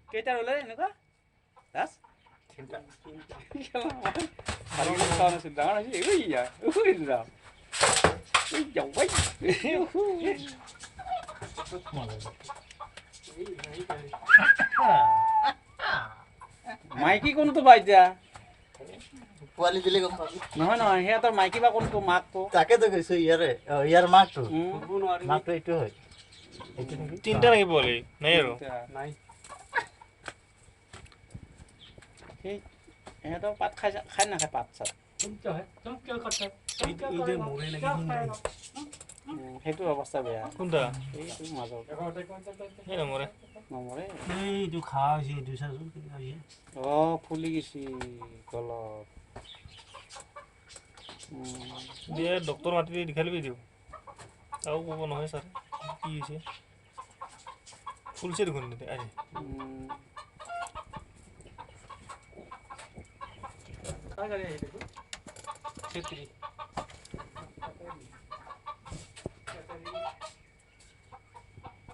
কেইটা ৰুলে এনেকুৱা দাস তিনিটা ভালকৈ চোৱা নাছিল ডাঙৰ হৈছে মাইকী কোনটো বা এতিয়া পোৱালি দিলে গম পাবি নহয় নহয় সিহঁতৰ মাইকী বা কোনটো মাকটো তাকেতো কৈছো ইয়াৰ মাকটো নোৱাৰি মাকটো এইটো হয় এইটো নেকি তিনিটা নাকি পোৱালি নাই আৰু নাই সেই সিহঁতৰ পাত খাই নাখায় পাত চাত সেইটো অৱস্থা বেয়া কোনটা সেইটো মাজত এই নমৰে নমৰে এইটো খাওয়া হৈছে এইটো চাচোন কেনেকুৱা হৈছে ফুলি গৈছি গলত দিয়ে ডক্টৰ মাতি দেখাই ল'বি দিওঁ তাও ক'ব নহয় ছাৰ কি হৈছে ফুলছে দেখোন আজি ছাত্ৰী